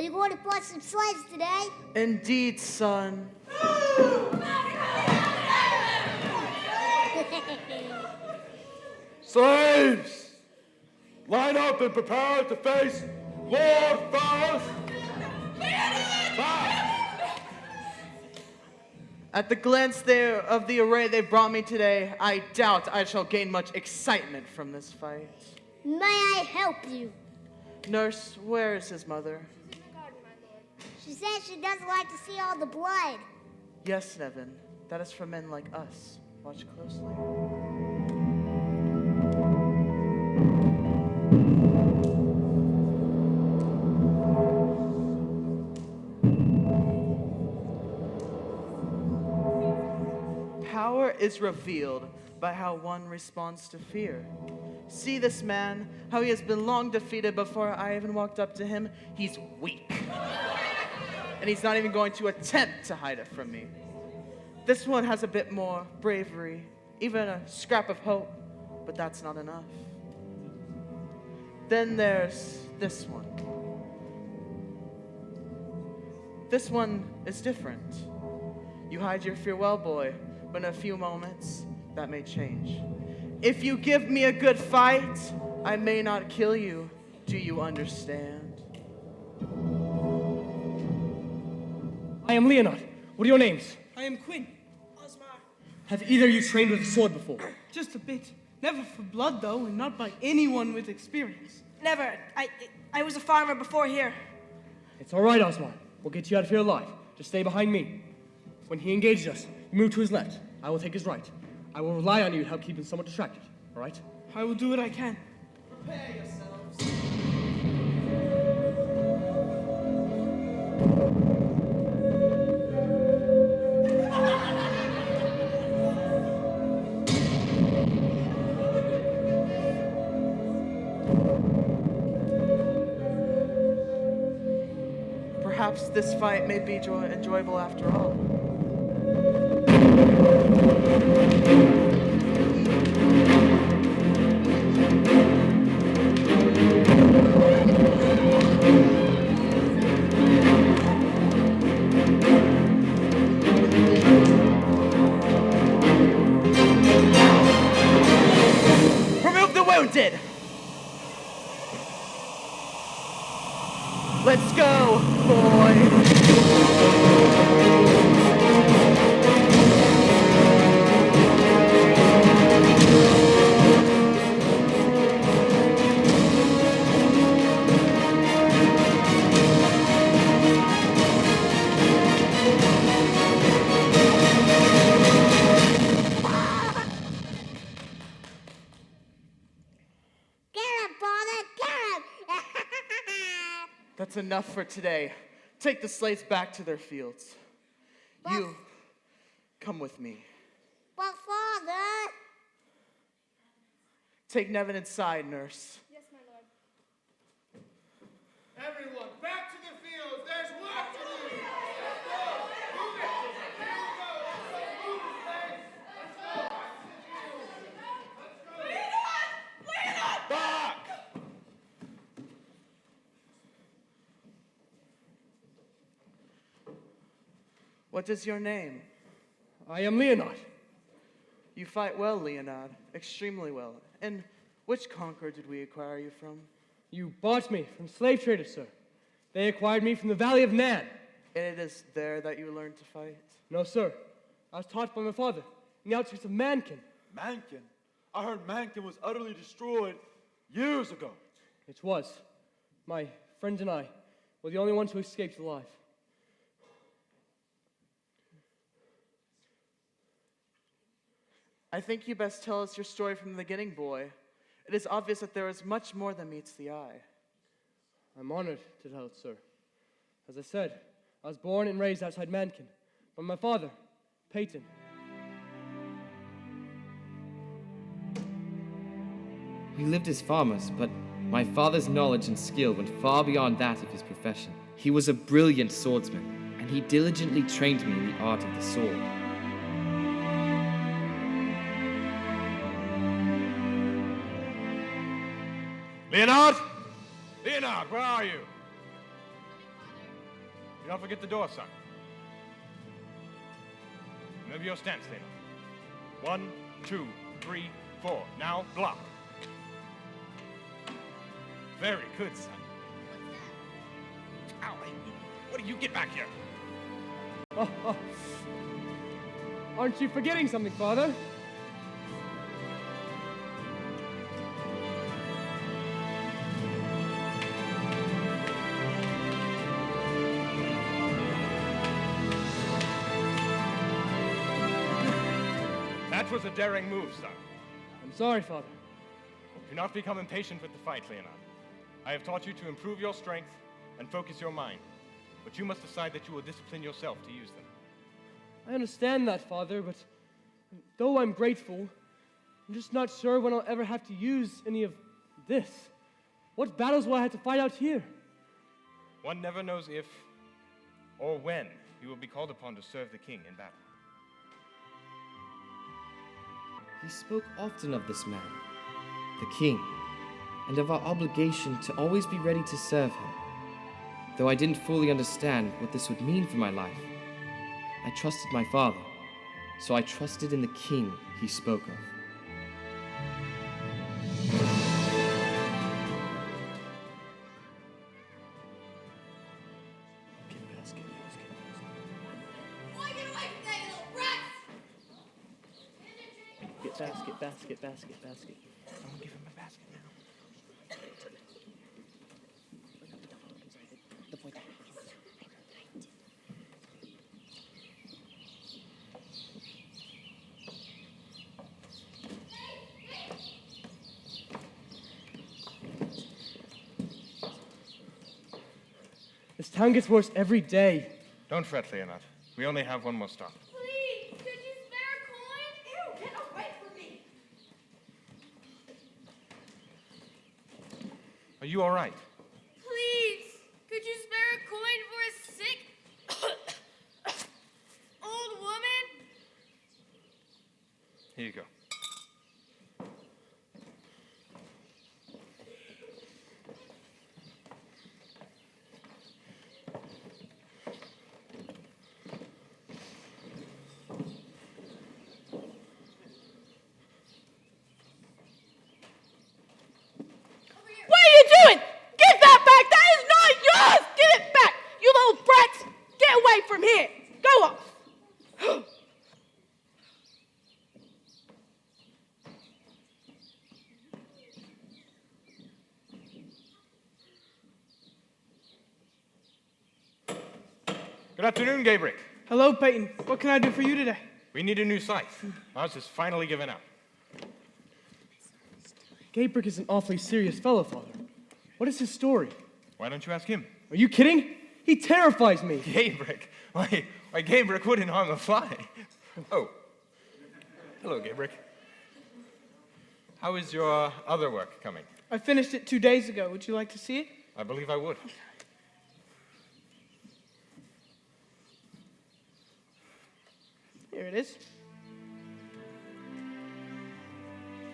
We going to fight some slaves today? Indeed, son. Slaves! Line up and prepare to face Lord Faust! At the glance there of the array they brought me today, I doubt I shall gain much excitement from this fight. May I help you? Nurse, where is his mother? She's in the garden, my lord. She says she doesn't like to see all the blood. Yes, Nevin. That is for men like us. Watch closely. Power is revealed by how one responds to fear. See this man, how he has been long defeated before I even walked up to him. He's weak. And he's not even going to attempt to hide it from me. This one has a bit more bravery, even a scrap of hope, but that's not enough. Then there's this one. This one is different. You hide your fear well, boy, but in a few moments, that may change. If you give me a good fight, I may not kill you. Do you understand? I am Leonard. What are your names? I am Quinn. Have either of you trained with a sword before? Just a bit. Never for blood, though, and not by anyone with experience. Never. I was a farmer before here. It's all right, Osmar. We'll get you out of here alive. Just stay behind me. When he engages us, you move to his left. I will take his right. I will rely on you to help keep him somewhat distracted. All right? I will do what I can. Prepare yourselves. Perhaps this fight may be enjoyable after all. Remove the wounded! Let's go, boy! That's enough for today. Take the slaves back to their fields. You, come with me. But Father... Take Nevin inside, nurse. Yes, my lord. Everyone, back to the fields! There's work to do! Let's go! Move it! Here we go! Let's move it, slaves! Let's go! Let's go! Back! What is your name? I am Leonard. You fight well, Leonard. Extremely well. And which conqueror did we acquire you from? You bought me from slave traders, sir. They acquired me from the Valley of Nan. And it is there that you learned to fight? No, sir. I was taught by my father in the outskirts of Mankin. Mankin? I heard Mankin was utterly destroyed years ago. It was. My friends and I were the only ones who escaped alive. I think you best tell us your story from the beginning, boy. It is obvious that there is much more than meets the eye. I'm honored to tell it, sir. As I said, I was born and raised outside Mankin by my father, Peyton. We lived as farmers, but my father's knowledge and skill went far beyond that of his profession. He was a brilliant swordsman, and he diligently trained me in the art of the sword. Leonard? Leonard, where are you? Do not forget the door, son. Remember your stance, Lena. 1, 2, 3, 4. Now, block. Very good, son. Ow, hey, what do you get back here? Aren't you forgetting something, Father? That was a daring move, son. I'm sorry, Father. Do not become impatient with the fight, Leonard. I have taught you to improve your strength and focus your mind, but you must decide that you will discipline yourself to use them. I understand that, Father, but though I'm grateful, I'm just not sure when I'll ever have to use any of this. What battles will I have to fight out here? One never knows if or when you will be called upon to serve the king in battle. He spoke often of this man, the king, and of our obligation to always be ready to serve him. Though I didn't fully understand what this would mean for my life, I trusted my father, so I trusted in the king he spoke of. Boy, get away from that little brat! Basket. I'm gonna give him a basket now. This town gets worse every day. Don't fret, Leonard. We only have one more stop. Please, could you spare a coin? Ew, get away from me! Are you all right? Please, could you spare a coin for a sick old woman? Here you go. What are you doing? Give that back! That is not yours! Give it back! You little brats! Get away from here! Go off! Good afternoon, Gabriel. Hello, Peyton. What can I do for you today? We need a new scythe. Ours is finally given out. Gabrick is an awfully serious fellow, Father. What is his story? Why don't you ask him? Are you kidding? He terrifies me. Gabriel? Why Gabriel wouldn't harm a fly. Oh. Hello, Gabriel. How is your other work coming? I finished it 2 days ago. Would you like to see it? I believe I would. Here it is.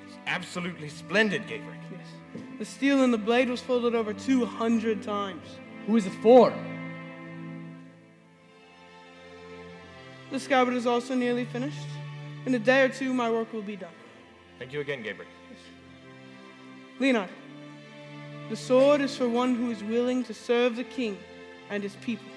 It's absolutely splendid, Gabriel. Yes. The steel in the blade was folded over 200 times. Who is it for? The scabbard is also nearly finished. In a day or two, my work will be done. Thank you again, Gabriel. Leonard, the sword is for one who is willing to serve the king and his people.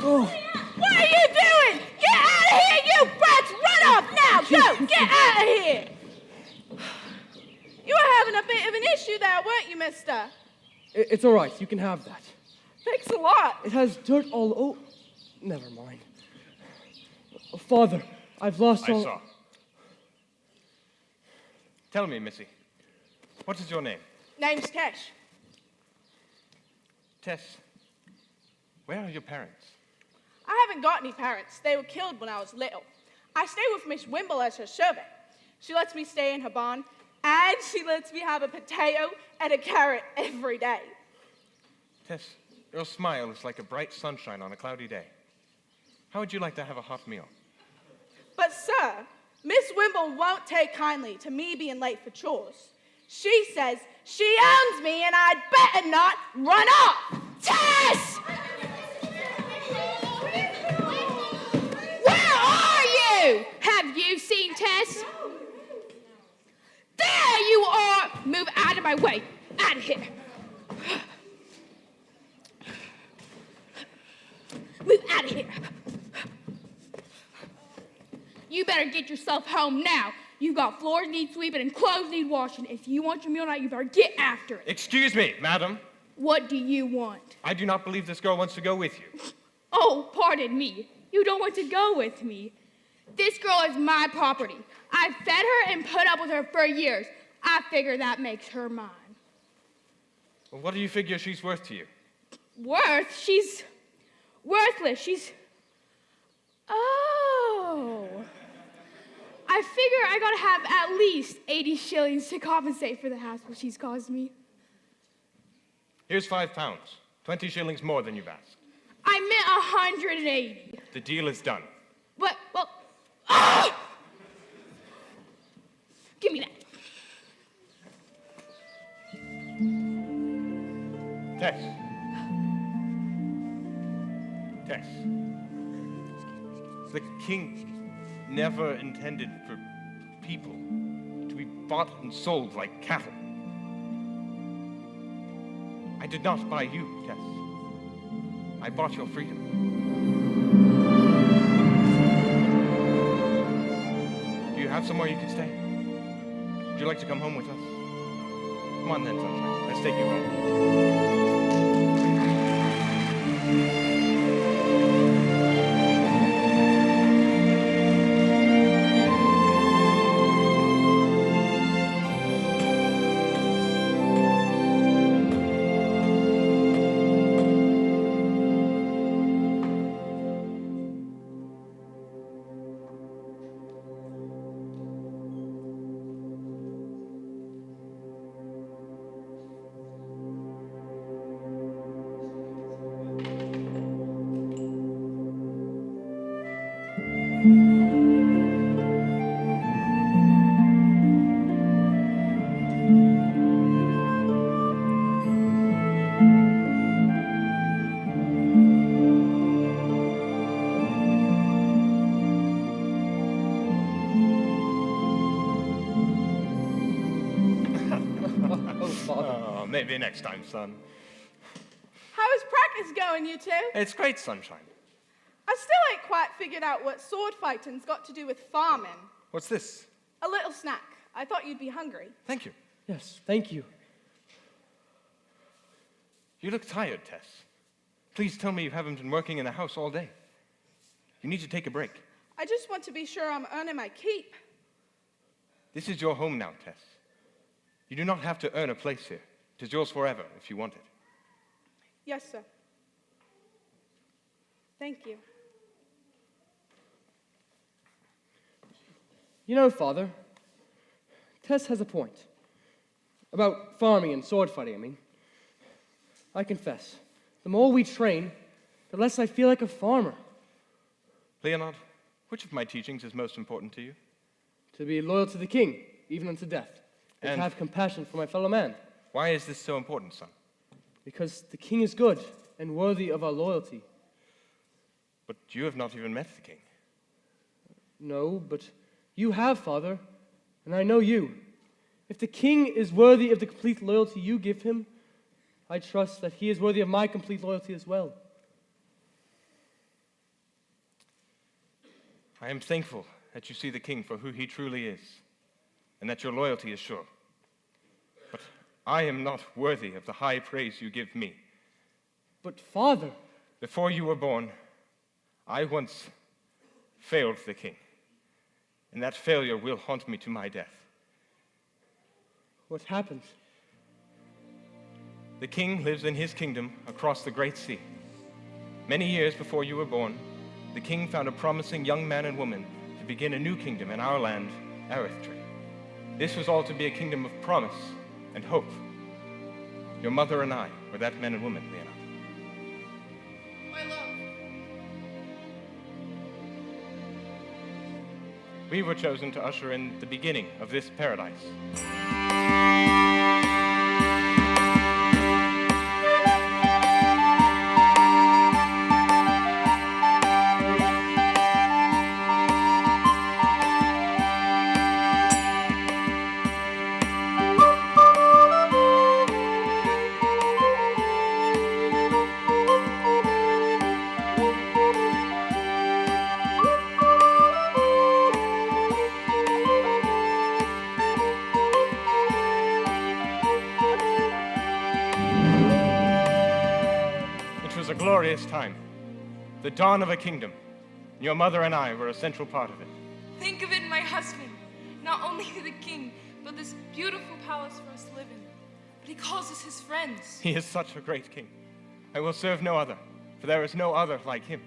What are you doing? Get out of here, you brats! Run off now! Go! Get out of here! You were having a bit of an issue there, weren't you, mister? It's all right. You can have that. Thanks a lot. It has dirt all over. Never mind. Father, I've lost I all... saw. Tell me, Missy, what is your name? Name's Tesh. Tess. Where are your parents? I haven't got any parents. They were killed when I was little. I stay with Miss Wimble as her servant. She lets me stay in her barn, and she lets me have a potato and a carrot every day. Tess, Your smile is like a bright sunshine on a cloudy day. How would you like to have a hot meal? But, sir, Miss Wimble won't take kindly to me being late for chores. She says she owns me and I'd better not run off. Tess! Where are you? Have you seen Tess? There you are! Move out of my way. Out of here. Move out of here. You better get yourself home now. You've got floors need sweeping and clothes need washing. If you want your meal tonight, you better get after it. Excuse me, madam. What do you want? I do not believe this girl wants to go with you. Oh, pardon me. You don't want to go with me. This girl is my property. I've fed her and put up with her for years. I figure that makes her mine. Well, what do you figure she's worth to you? Worth? She's worthless. She's... Oh. I figure I gotta have at least 80 shillings to compensate for the hassle she's caused me. Here's £5. 20 shillings more than you've asked. I meant 180. The deal is done. But, well... Ah! Give me that. Tess. Tess. The king never intended for people to be bought and sold like cattle. I did not buy you, Tess. I bought your freedom. Do you have somewhere you can stay? Would you like to come home with us? Come on then, sunshine. Let's take you home. Oh, maybe next time, son. How is practice going, you two? It's great, sunshine. I still ain't quite figured out what sword fighting's got to do with farming. What's this? A little snack. I thought you'd be hungry. Thank you. Yes, thank you. You look tired, Tess. Please tell me you haven't been working in the house all day. You need to take a break. I just want to be sure I'm earning my keep. This is your home now, Tess. You do not have to earn a place here. It is yours forever if you want it. Yes, sir. Thank you. You know, Father, Tess has a point. About farming and sword fighting, I mean. I confess, the more we train, the less I feel like a farmer. Leonard, which of my teachings is most important to you? To be loyal to the king, even unto death. And to have compassion for my fellow man. Why is this so important, son? Because the king is good and worthy of our loyalty. But you have not even met the king. No, but you have, Father, and I know you. If the king is worthy of the complete loyalty you give him, I trust that he is worthy of my complete loyalty as well. I am thankful that you see the king for who he truly is, and that your loyalty is sure. But I am not worthy of the high praise you give me. But Father... Before you were born, I once failed the king, and that failure will haunt me to my death. What happened? The king lives in his kingdom across the great sea. Many years before you were born, the king found a promising young man and woman to begin a new kingdom in our land, Eritrea. This was all to be a kingdom of promise and hope. Your mother and I were that men and women, Leonard. We were chosen to usher in the beginning of this paradise. It was a glorious time, the dawn of a kingdom. Your mother and I were a central part of it. Think of it, my husband. Not only the king, but this beautiful palace for us to live in. But he calls us his friends. He is such a great king. I will serve no other, for there is no other like him.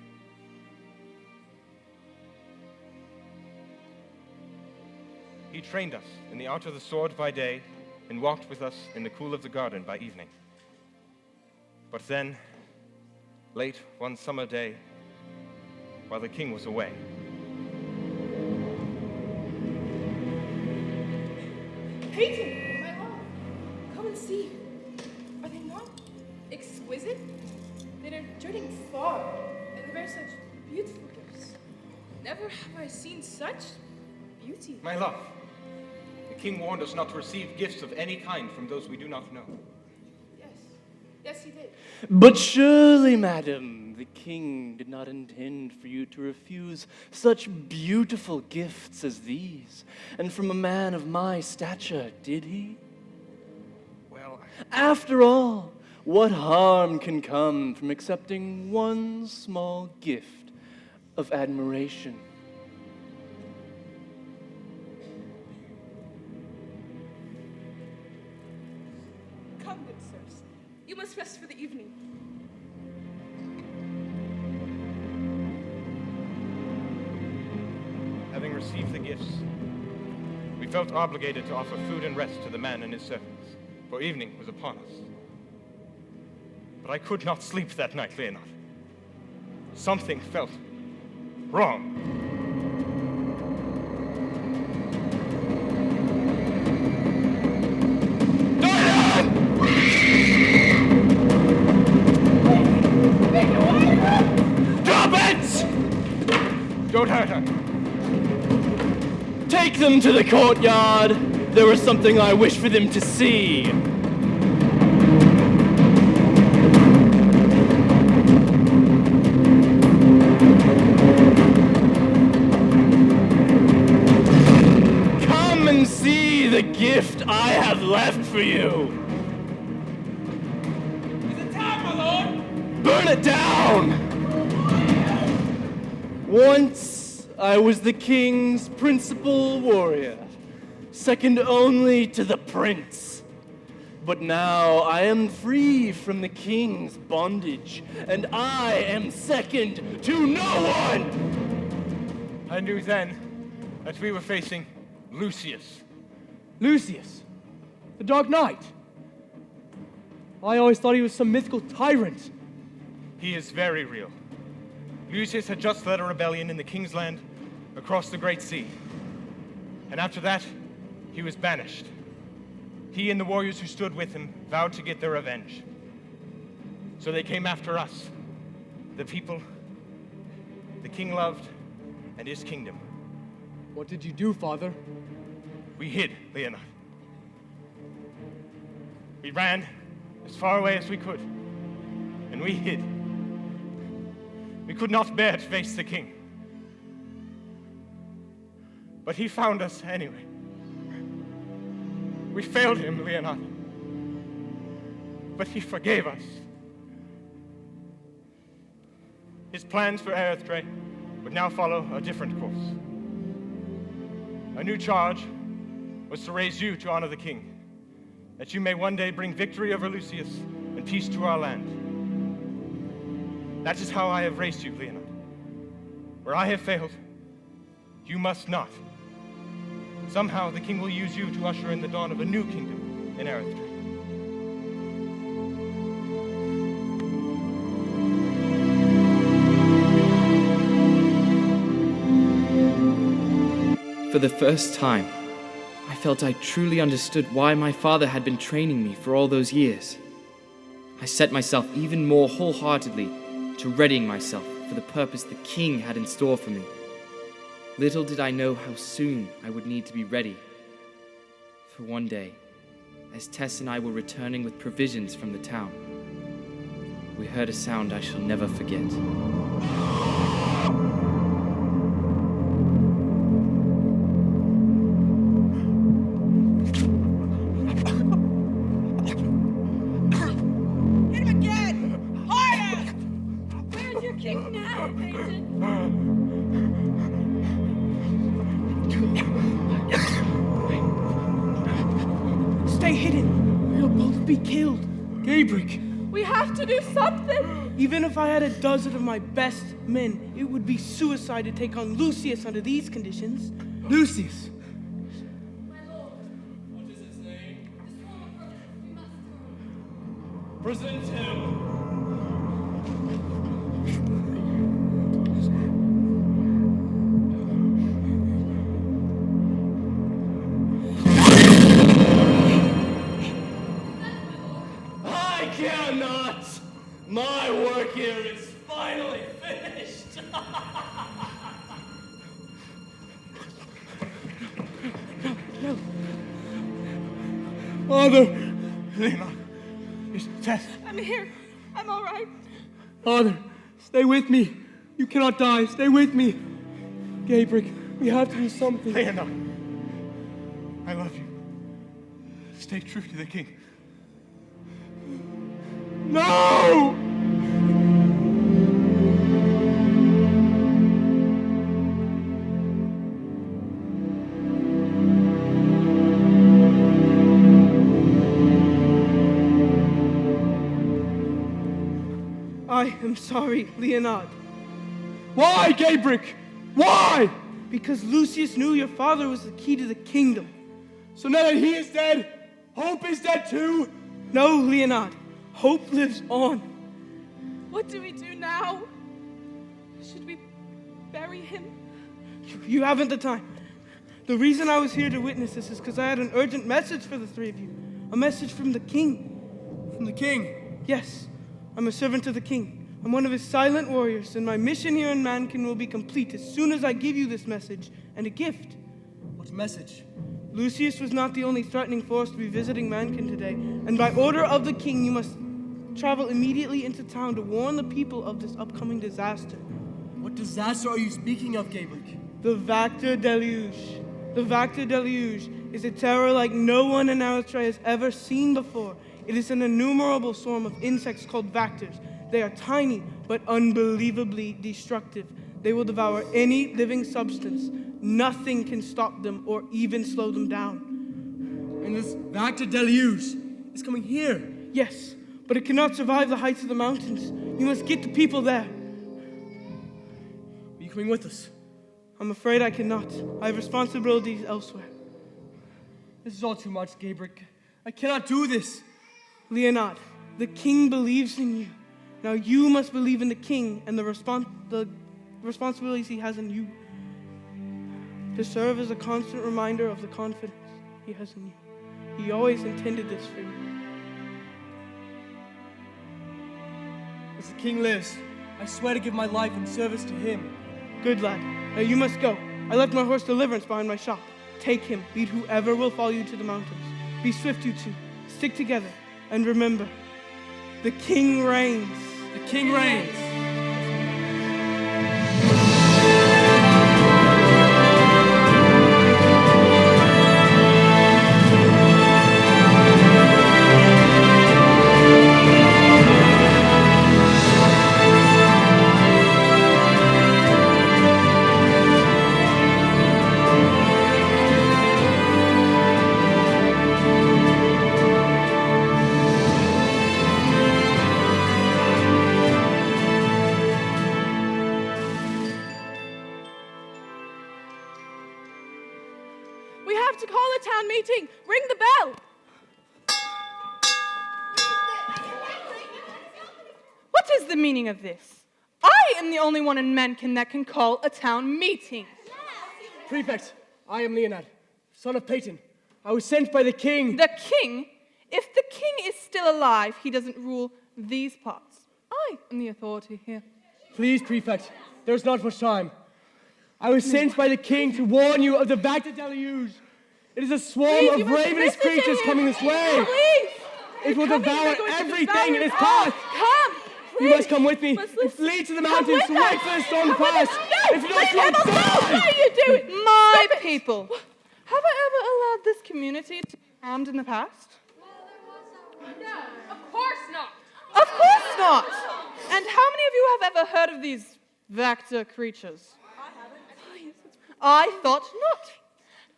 He trained us in the art of the sword by day and walked with us in the cool of the garden by evening. But then, late one summer day, while the king was away, Peyton, my love, come and see. Are they not exquisite? They're journeying far, and they bear such beautiful gifts. Never have I seen such beauty. my love, the king warned us not to receive gifts of any kind from those we do not know. Yes, he did. But surely, madam, the king did not intend for you to refuse such beautiful gifts as these, and from a man of my stature, did he? Well, After all, what harm can come from accepting one small gift of admiration? Come, good sirs. You must rest for the evening. having received the gifts, we felt obligated to offer food and rest to the man and his servants, for evening was upon us. But I could not sleep that night, Leonard. Something felt wrong. Drop it! Don't hurt her. Take them to the courtyard. There is something I wish for them to see. Come and see the gift I have left for you. Is it time, my lord? Burn it down! Once I was the king's principal warrior, second only to the prince. But now I am free from the king's bondage, and I am second to no one! I knew then that we were facing Lucius. Lucius, the Dark Knight. I always thought he was some mythical tyrant. He is very real. Lucius had just led a rebellion in the King's Land across the Great Sea. And after that, he was banished. He and the warriors who stood with him vowed to get their revenge. So they came after us, the people the king loved, and his kingdom. What did you do, Father? We hid, Leonard. We ran as far away as we could, and we hid. We could not bear to face the king. But he found us anyway. We failed him, Leonard. But he forgave us. His plans for Erythrae would now follow a different course. A new charge was to raise you to honor the king, that you may one day bring victory over Lucius and peace to our land. That is how I have raised you, Leonard. Where I have failed, you must not. Somehow the king will use you to usher in the dawn of a new kingdom in Erythrae. For the first time, I felt I truly understood why my father had been training me for all those years. I set myself even more wholeheartedly to readying myself for the purpose the king had in store for me. Little did I know how soon I would need to be ready. For one day, as Tess and I were returning with provisions from the town, we heard a sound I shall never forget. Hit him again! Harder! Where's your king now, Peyton? Stay hidden. You'll both be killed. Gabriel! We have to do something. Even if I had a dozen of my best men, it would be suicide to take on Lucius under these conditions. Lucius! Present him. I cannot. My work here is finally finished. Father! Leon, it's Tess. I'm here. I'm all right. Father, stay with me. You cannot die. Stay with me. Gabriel, we have to do something. Leon, I love you. Stay true to the king. No! I am sorry, Leonard. Why, Gabriel? Why? Because Lucius knew your father was the key to the kingdom. So now that he is dead, hope is dead too? No, Leonard. Hope lives on. What do we do now? Should we bury him? You haven't the time. The reason I was here to witness this is because I had an urgent message for the three of you. A message from the king. From the king? Yes, I'm a servant of the king. I'm one of his silent warriors, and my mission here in Mankin will be complete as soon as I give you this message and a gift. What message? Lucius was not the only threatening force to be visiting Mankin today, and by order of the king, you must travel immediately into town to warn the people of this upcoming disaster. What disaster are you speaking of, Gabriel? The Vactor Deluge. The Vactor Deluge is a terror like no one in Eritrea has ever seen before. It is an innumerable swarm of insects called Vactors. They are tiny, but unbelievably destructive. They will devour any living substance. Nothing can stop them or even slow them down. And this Vactor Deluge is coming here. Yes, but it cannot survive the heights of the mountains. You must get the people there. Are you coming with us? I'm afraid I cannot. I have responsibilities elsewhere. This is all too much, Gabriel. I cannot do this. Leonard, the king believes in you. Now you must believe in the king and the responsibilities he has in you. To serve as a constant reminder of the confidence he has in you. He always intended this for you. As the king lives, I swear to give my life in service to him. Good lad. Now you must go. I left my horse Deliverance behind my shop. Take him. Lead whoever will follow you to the mountains. Be swift, you two. Stick together. And remember, the king reigns. The king reigns. We have to call a town meeting. Ring the bell. What is the meaning of this? I am the only one in Menken that can call a town meeting. Prefect, I am Leonard, son of Peyton. I was sent by the king. The king? If the king is still alive, he doesn't rule these parts. I am the authority here. Please, Prefect, there's not much time. I was sent by the king to warn you of the Vacta deluge. It is a swarm of ravenous creatures coming this way. Please! It will devour everything in its path. path. Come! You must come with me. Let's Lead to the mountains to wait for the storm to pass. No! If you don't, you'll What die. are you doing? My people. Have I ever allowed this community to be harmed in the past? No, of course not. Of course not! And how many of you have ever heard of these Vacta creatures? I haven't. I thought not.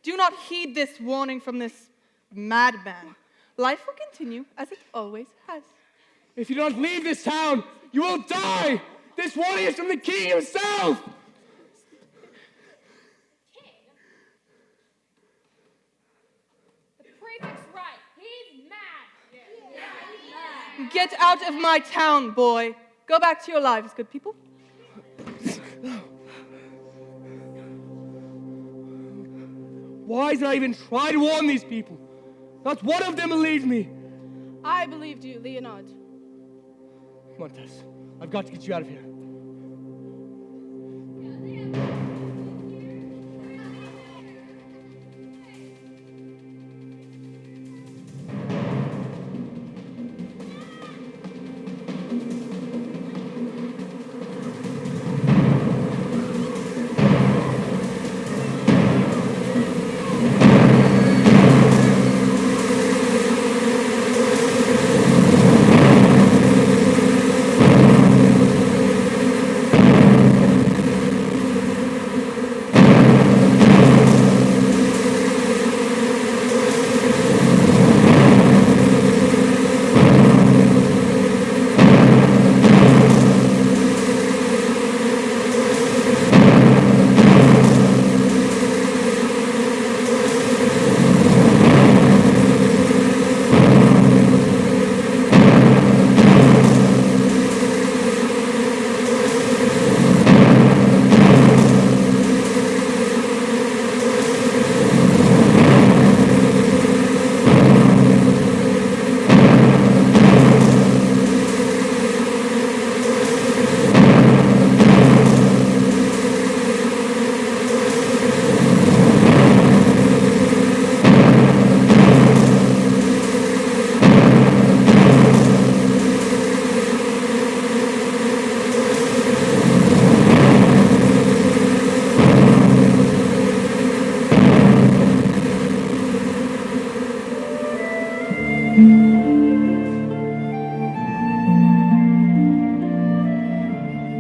Do not heed this warning from this madman. Life will continue as it always has. If you don't leave this town, you will die. This warning is from the king himself. The prefect's right. He's mad. Get out of my town, boy. Go back to your lives, good people. Why did I even try to warn these people? Not one of them believed me. I believed you, Leonard. Come on, Tess. I've got to get you out of here.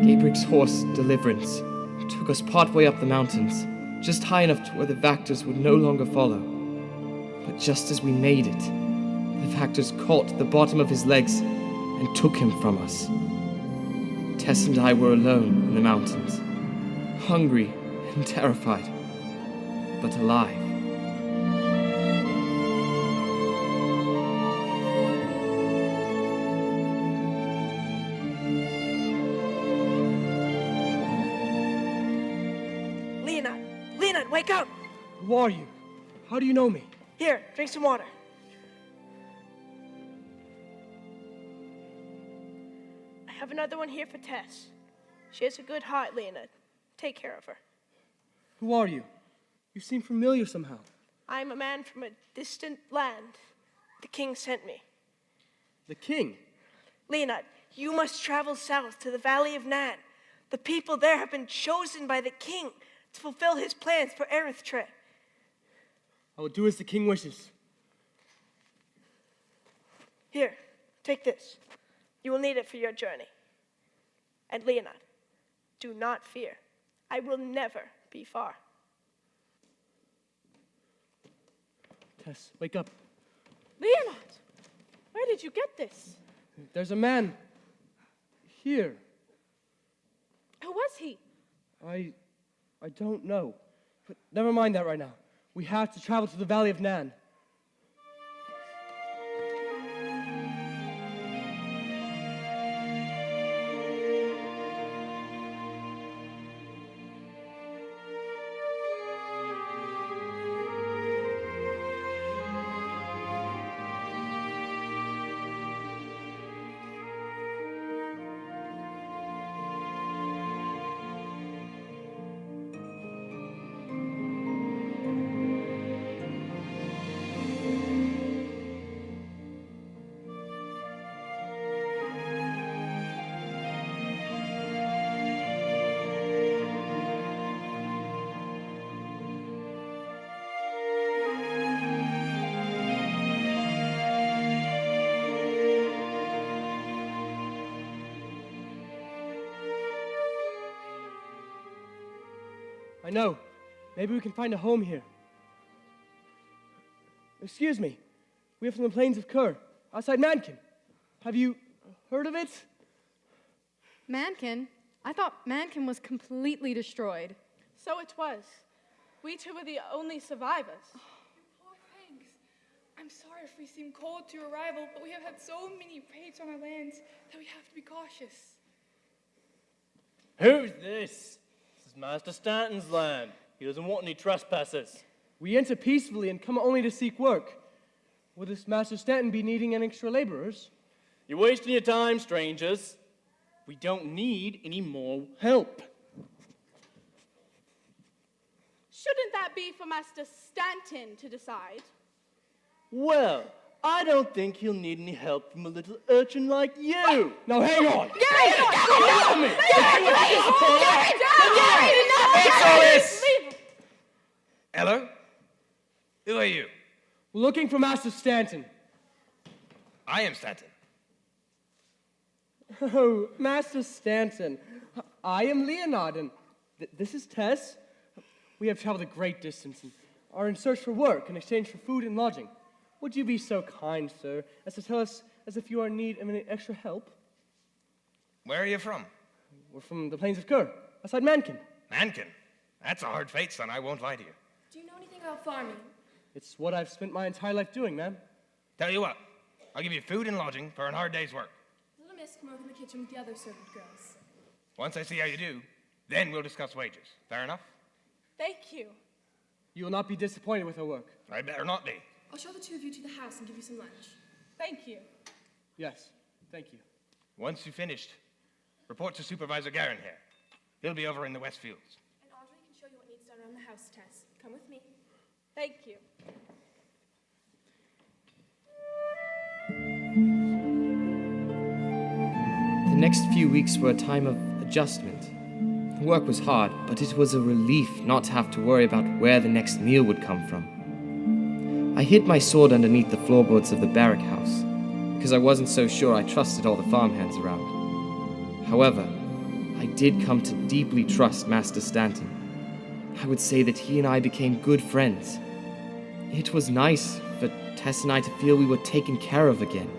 Gabriel's horse, Deliverance, took us partway up the mountains, just high enough to where the Vactors would no longer follow. But just as we made it, the Vactors caught the bottom of his legs and took him from us. Tess and I were alone in the mountains, hungry and terrified, but alive. Leonard, wake up! Who are you? How do you know me? Here, drink some water. I have another one here for Tess. She has a good heart, Leonard. Take care of her. Who are you? You seem familiar somehow. I am a man from a distant land. The king sent me. The king? Leonard, you must travel south to the valley of Nan. The people there have been chosen by the king to fulfill his plans for Erythtre. I will do as the king wishes. Here, take this. You will need it for your journey. And Leonard, do not fear. I will never be far. Tess, wake up. Leonard, where did you get this? There's a man here. Who was he? I don't know. But never mind that right now. We have to travel to the Valley of Nan. I know. Maybe we can find a home here. Excuse me. We are from the plains of Kur, outside Mankin. Have you heard of it? Mankin? I thought Mankin was completely destroyed. So it was. We two were the only survivors. Poor things. I'm sorry if we seem cold to your arrival, but we have had so many raids on our lands that we have to be cautious. Who's this? This is Master Stanton's land. He doesn't want any trespassers. We enter peacefully and come only to seek work. Will this Master Stanton be needing any extra laborers? You're wasting your time, strangers. We don't need any more help. Shouldn't that be for Master Stanton to decide? Well, I don't think he'll need any help from a little urchin like you. Now hang on! Hello? Who are you? We're looking for Master Stanton. I am Stanton. Oh, Master Stanton. I am Leonard, and this is Tess. We have traveled a great distance and are in search for work in exchange for food and lodging. Would you be so kind, sir, as to tell us as if you are in need of any extra help? Where are you from? We're from the plains of Kur, outside Mankin. Mankin. That's a hard fate, son. I won't lie to you. Do you know anything about farming? It's what I've spent my entire life doing, ma'am. Tell you what, I'll give you food and lodging for a hard day's work. Little miss come over in the kitchen with the other servant girls. Once I see how you do, then we'll discuss wages. Fair enough? Thank you. You will not be disappointed with our work. I better not be. I'll show the two of you to the house and give you some lunch. Thank you. Yes, thank you. Once you've finished, report to Supervisor Garin here. He'll be over in the West Fields. And Audrey can show you what needs done around the house, Tess. Come with me. Thank you. The next few weeks were a time of adjustment. The work was hard, but it was a relief not to have to worry about where the next meal would come from. I hid my sword underneath the floorboards of the barrack house, because I wasn't so sure I trusted all the farmhands around. However, I did come to deeply trust Master Stanton. I would say that he and I became good friends. It was nice for Tess and I to feel we were taken care of again.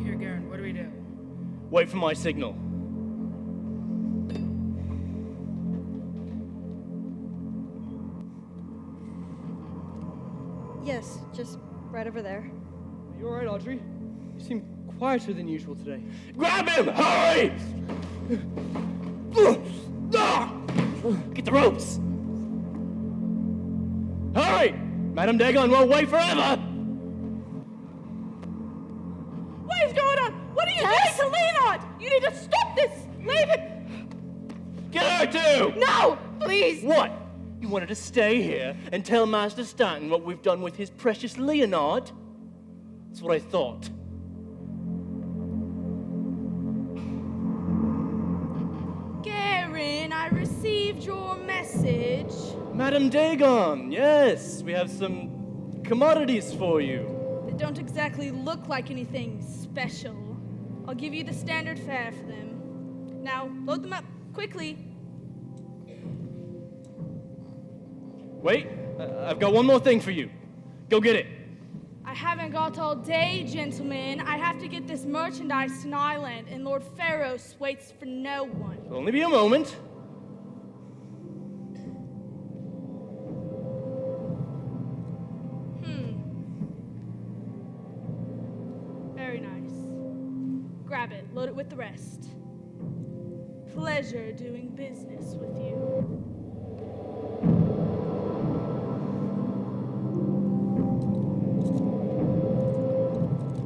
Here, Garen, what do we do? Wait for my signal. Yes, just right over there. You all right, Audrey? You seem quieter than usual today. Grab him! Hurry! Get the ropes! Hurry! Madame Dagon won't wait forever! What is going on? What are you doing to Leonard? You need to stop this. Leave it. Get her too! No, please. What? You wanted to stay here and tell Master Stanton what we've done with his precious Leonard? That's what I thought. Garen, I received your message. Madame Dagon, yes, we have some commodities for you. They don't exactly look like anything special. I'll give you the standard fare for them. Now, load them up quickly. Wait, I've got one more thing for you. Go get it. I haven't got all day, gentlemen. I have to get this merchandise to an island, and Lord Pharos waits for no one. It'll only be a moment. Very nice. Grab it, load it with the rest. Pleasure doing business with you.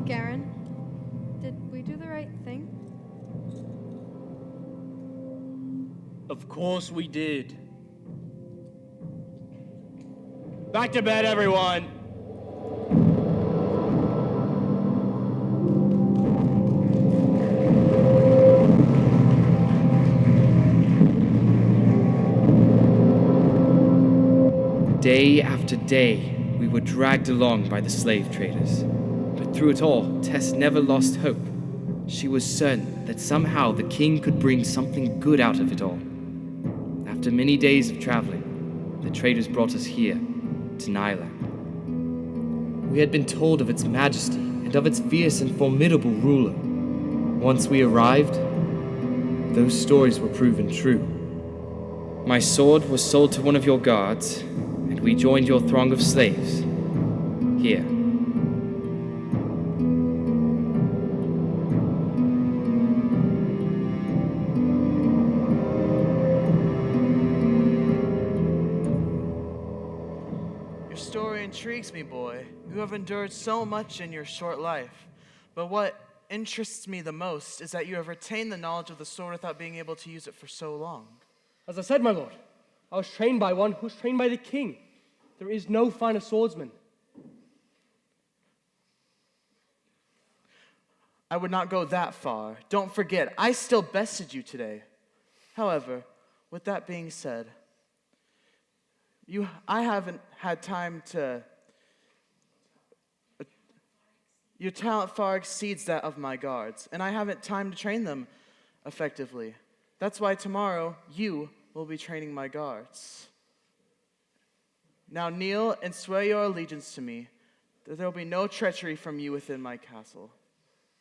Garen, did we do the right thing? Of course we did. Back to bed, everyone. Day after day, we were dragged along by the slave traders. But through it all, Tess never lost hope. She was certain that somehow the king could bring something good out of it all. After many days of traveling, the traders brought us here, to Nyland. We had been told of its majesty and of its fierce and formidable ruler. Once we arrived, those stories were proven true. My sword was sold to one of your guards, and we joined your throng of slaves. Here. Your story intrigues me, boy. You have endured so much in your short life. But what interests me the most is that you have retained the knowledge of the sword without being able to use it for so long. As I said, my lord, I was trained by one who was trained by the king. There is no finer swordsman. I would not go that far. Don't forget, I still bested you today. However, with that being said, I haven't had time to... Your talent far exceeds that of my guards, and I haven't time to train them effectively. That's why tomorrow, you will be training my guards. Now kneel and swear your allegiance to me, that there will be no treachery from you within my castle.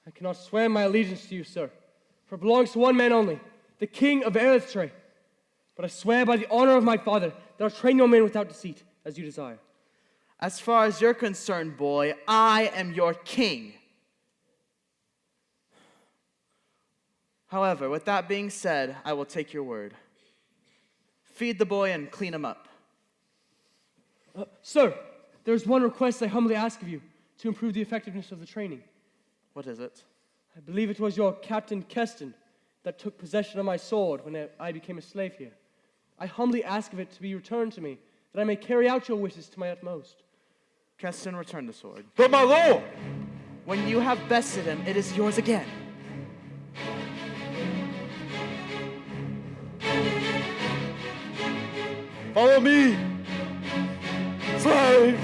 I cannot swear my allegiance to you, sir, for it belongs to one man only, the king of Earthtre. But I swear by the honor of my father that I'll train your men without deceit, as you desire. As far as you're concerned, boy, I am your king. However, with that being said, I will take your word. Feed the boy and clean him up. Sir, there is one request I humbly ask of you to improve the effectiveness of the training. What is it? I believe it was your Captain Keston that took possession of my sword when I became a slave here. I humbly ask of it to be returned to me, that I may carry out your wishes to my utmost. Keston, return the sword. But my lord! When you have bested him, it is yours again. Follow me! Slave!